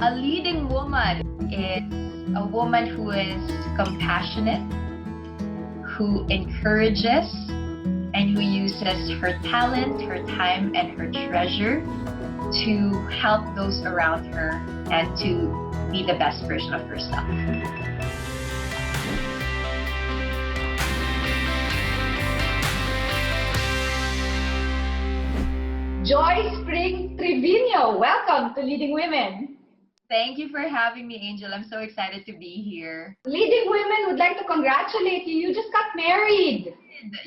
A leading woman is a woman who is compassionate, who encourages, and who uses her talent, her time, and her treasure to help those around her and to be the best version of herself. Joyce Pring-Triviño, welcome to Leading Women. Thank you for having me, Angel. I'm so excited to be here. Leading Women would like to congratulate you. You just got married.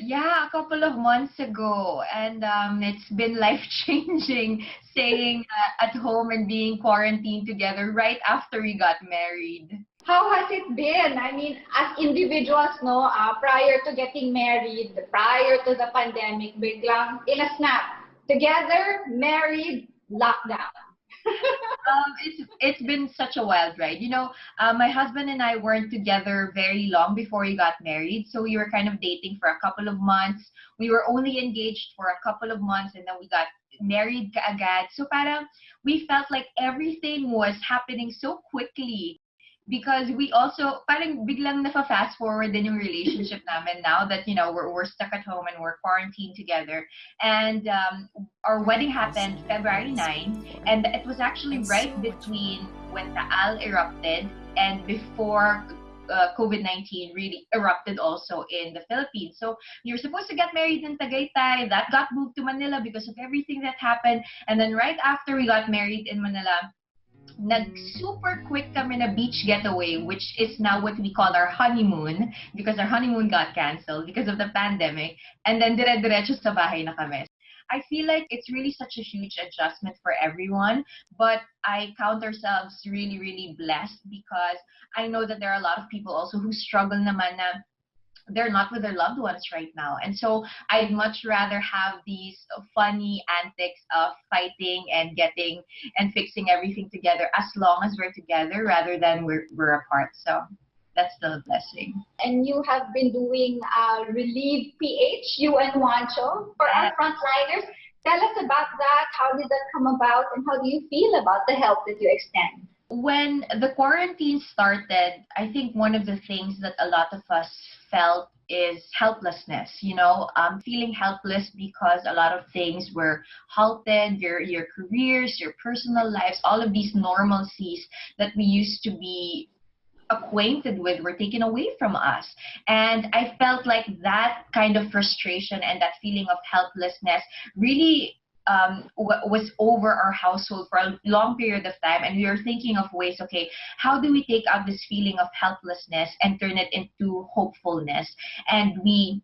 Yeah, a couple of months ago. And it's been life-changing staying at home and being quarantined together right after we got married. How has it been? I mean, as individuals, prior to getting married, prior to the pandemic, biglang in a snap, together, married, lockdown. It's been such a wild ride. My husband and I weren't together very long before we got married. So we were kind of dating for a couple of months. We were only engaged for a couple of months and then we got married agad. So parang we felt like everything was happening so quickly. Because we also, parang biglang nafa-fast forward din yung relationship namin now that, we're stuck at home and we're quarantined together. And our wedding happened February 9, and it was actually right between when Taal erupted and before COVID-19 really erupted also in the Philippines. So you're supposed to get married in Tagaytay. That got moved to Manila because of everything that happened. And then right after we got married in Manila, super quick kami na beach getaway, which is now what we call our honeymoon because our honeymoon got canceled because of the pandemic, and then dire-diretso sa bahay na kami. I feel like it's really such a huge adjustment for everyone, but I count ourselves really, really blessed because I know that there are a lot of people also who struggle naman na they're not with their loved ones right now. And so I'd much rather have these funny antics of fighting and getting and fixing everything together as long as we're together rather than we're apart. So that's still a blessing. And you have been doing Relieve PH, you and Juancho, for our frontliners. Tell us about that. How did that come about and how do you feel about the help that you extend? When the quarantine started, I think one of the things that a lot of us felt is helplessness, feeling helpless because a lot of things were halted, your careers, your personal lives, all of these normalcies that we used to be acquainted with were taken away from us. And I felt like that kind of frustration and that feeling of helplessness really was over our household for a long period of time, and we were thinking of ways, okay, how do we take out this feeling of helplessness and turn it into hopefulness? And we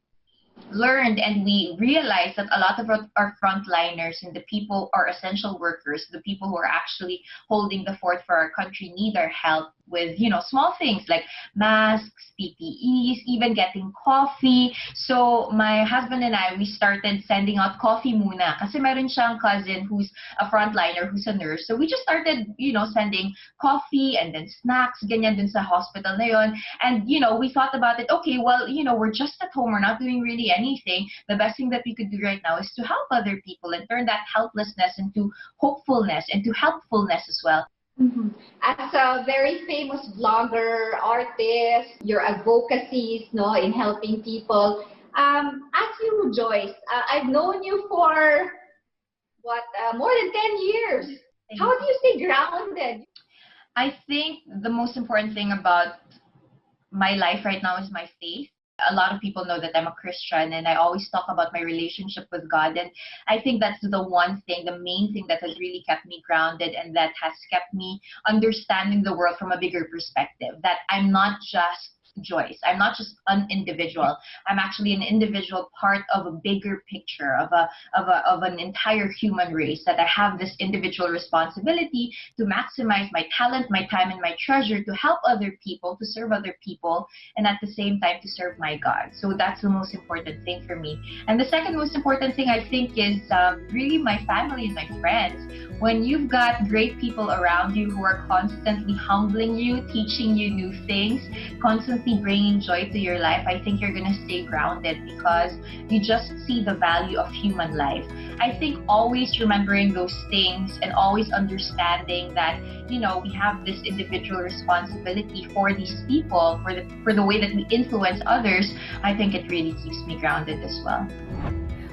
learned and we realized that a lot of our frontliners and the people, our essential workers, the people who are actually holding the fort for our country need our help with, small things like masks, PPEs, even getting coffee. So my husband and I, we started sending out coffee muna kasi meron siyang cousin who's a frontliner, who's a nurse. So we just started, sending coffee and then snacks, ganyan dun sa hospital na yun. And, we thought about it, okay, well, we're just at home, we're not doing really anything. The best thing that we could do right now is to help other people and turn that helplessness into hopefulness, into helpfulness as well. Mm-hmm. As a very famous blogger, artist, your advocacies, in helping people. As you, Joyce, I've known you for more than 10 years. How do you stay grounded? I think the most important thing about my life right now is my faith. A lot of people know that I'm a Christian and I always talk about my relationship with God, and I think that's the one thing, the main thing that has really kept me grounded and that has kept me understanding the world from a bigger perspective, that I'm not just Joyce. I'm not just an individual. I'm actually an individual part of a bigger picture of an entire human race, that I have this individual responsibility to maximize my talent, my time, and my treasure to help other people, to serve other people, and at the same time to serve my God. So that's the most important thing for me. And the second most important thing I think is really my family and my friends. When you've got great people around you who are constantly humbling you, teaching you new things, constantly constantly bringing joy to your life, I think you're gonna stay grounded because you just see the value of human life. I think always remembering those things and always understanding that, you know, we have this individual responsibility for these people, for the way that we influence others, I think it really keeps me grounded as well.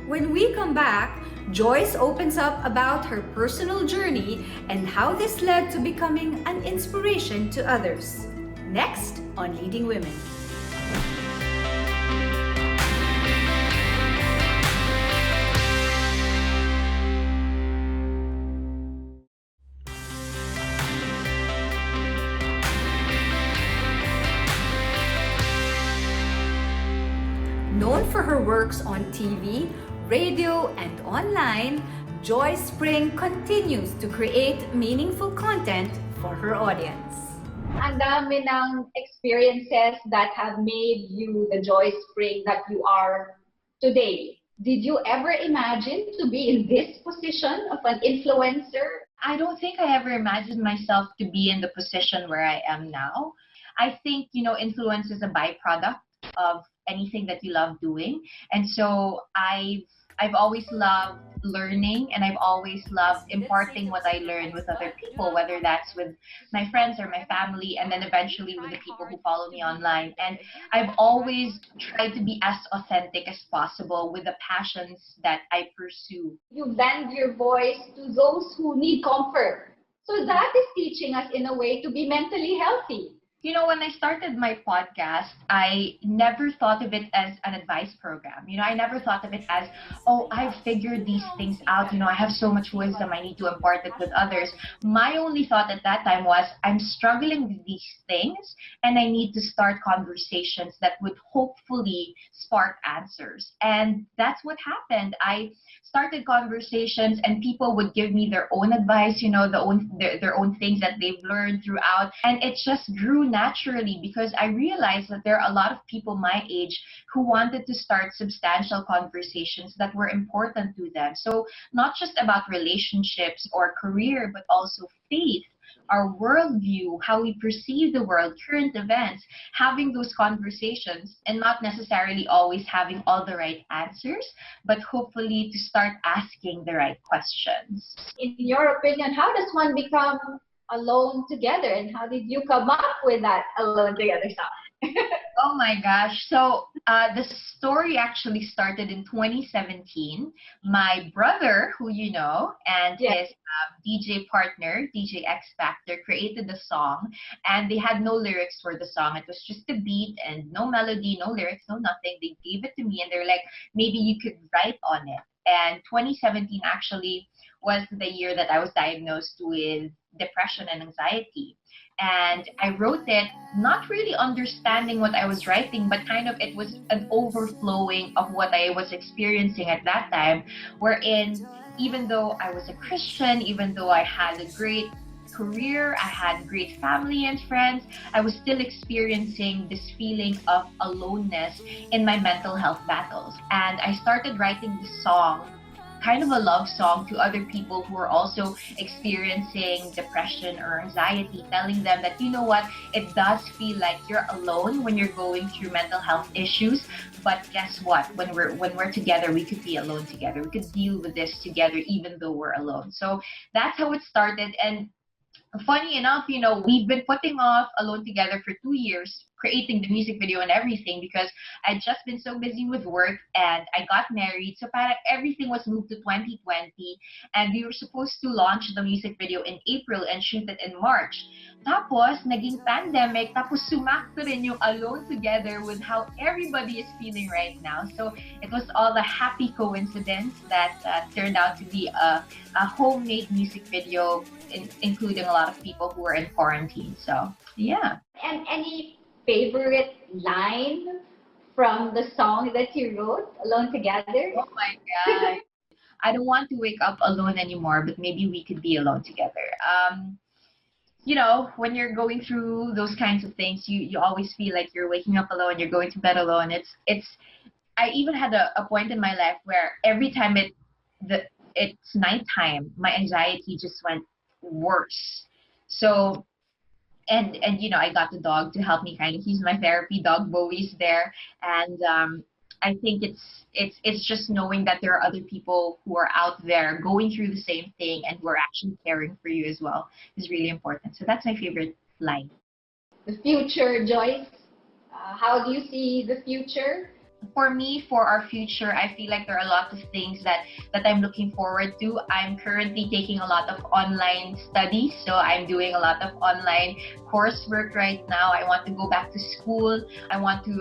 When we come back, Joyce opens up about her personal journey and how this led to becoming an inspiration to others. Next on Leading Women. Known for her works on TV, radio, and online, Joyce Pring continues to create meaningful content for her audience. Ang dami ng experiences that have made you the Joyce Pring that you are today. Did you ever imagine to be in this position of an influencer? I don't think I ever imagined myself to be in the position where I am now. I think, you know, influence is a byproduct of anything that you love doing. And so I've always loved learning, and I've always loved imparting what I learned with other people, whether that's with my friends or my family, and then eventually with the people who follow me online. And I've always tried to be as authentic as possible with the passions that I pursue. You lend your voice to those who need comfort. So that is teaching us in a way to be mentally healthy. You know, when I started my podcast, I never thought of it as an advice program. You know, I never thought of it as, oh, I've figured these things out. You know, I have so much wisdom, I need to impart it with others. My only thought at that time was, I'm struggling with these things, and I need to start conversations that would hopefully spark answers. And that's what happened. I started conversations, and people would give me their own advice, you know, their own things that they've learned throughout. And it just grew naturally because I realized that there are a lot of people my age who wanted to start substantial conversations that were important to them. So not just about relationships or career, but also faith, our worldview, how we perceive the world, current events, having those conversations and not necessarily always having all the right answers, but hopefully to start asking the right questions. In your opinion, how does one become alone together, and how did you come up with that alone together song? Oh my gosh. So the story actually started in 2017. My brother, who you know, and Yes. his DJ partner, DJ X Factor, created the song, and they had no lyrics for the song. It was just a beat and no melody, no lyrics, no nothing. They gave it to me, and they're like, maybe you could write on it. And 2017 actually was the year that I was diagnosed with depression and anxiety. And I wrote it not really understanding what I was writing, but kind of it was an overflowing of what I was experiencing at that time, wherein even though I was a Christian, even though I had a great career, I had great family and friends, I was still experiencing this feeling of aloneness in my mental health battles. And I started writing this song, kind of a love song to other people who are also experiencing depression or anxiety, telling them that, you know what, it does feel like you're alone when you're going through mental health issues, but guess what, when we're together, we could be alone together, we could deal with this together even though we're alone. So that's how it started. And funny enough, you know, we've been putting off Alone Together for 2 years, creating the music video and everything, because I'd just been so busy with work and I got married. So parang everything was moved to 2020, and we were supposed to launch the music video in April and shoot it in March. Tapos, naging pandemic, tapos sumakto rin yung Alone Together with how everybody is feeling right now. So it was all a happy coincidence that turned out to be a homemade music video, including a lot of people who were in quarantine. So, yeah. And any favorite line from the song that you wrote, Alone Together? Oh my God. I don't want to wake up alone anymore, but maybe we could be alone together. You know, when you're going through those kinds of things, you always feel like you're waking up alone, you're going to bed alone. I even had a point in my life where every time it's nighttime, my anxiety just went worse. So and you know, I got the dog to help me kind of, he's my therapy dog. Bowie's there. And I think it's just knowing that there are other people who are out there going through the same thing and who are actually caring for you as well is really important. So that's my favorite line. The future, Joyce. How do you see the future? For me, for our future, I feel like there are a lot of things that I'm looking forward to. I'm currently taking a lot of online studies, so I'm doing a lot of online coursework right now. I want to go back to school. I want to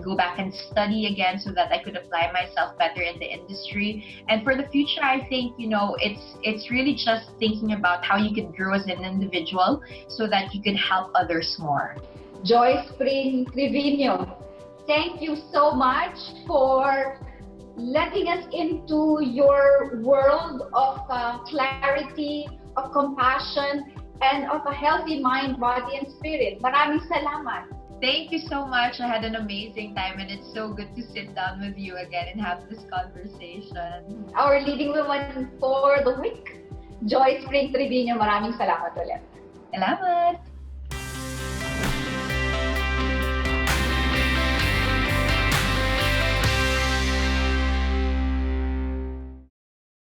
go back and study again so that I could apply myself better in the industry. And for the future, I think, you know, it's really just thinking about how you could grow as an individual so that you could help others more. Joyce Pring-Triviño, thank you so much for letting us into your world of clarity, of compassion, and of a healthy mind, body, and spirit. Maraming salamat. Thank you so much. I had an amazing time, and it's so good to sit down with you again and have this conversation. Our leading woman for the week, Joyce Pring-Triviño. Maraming salamat ulit. Salamat!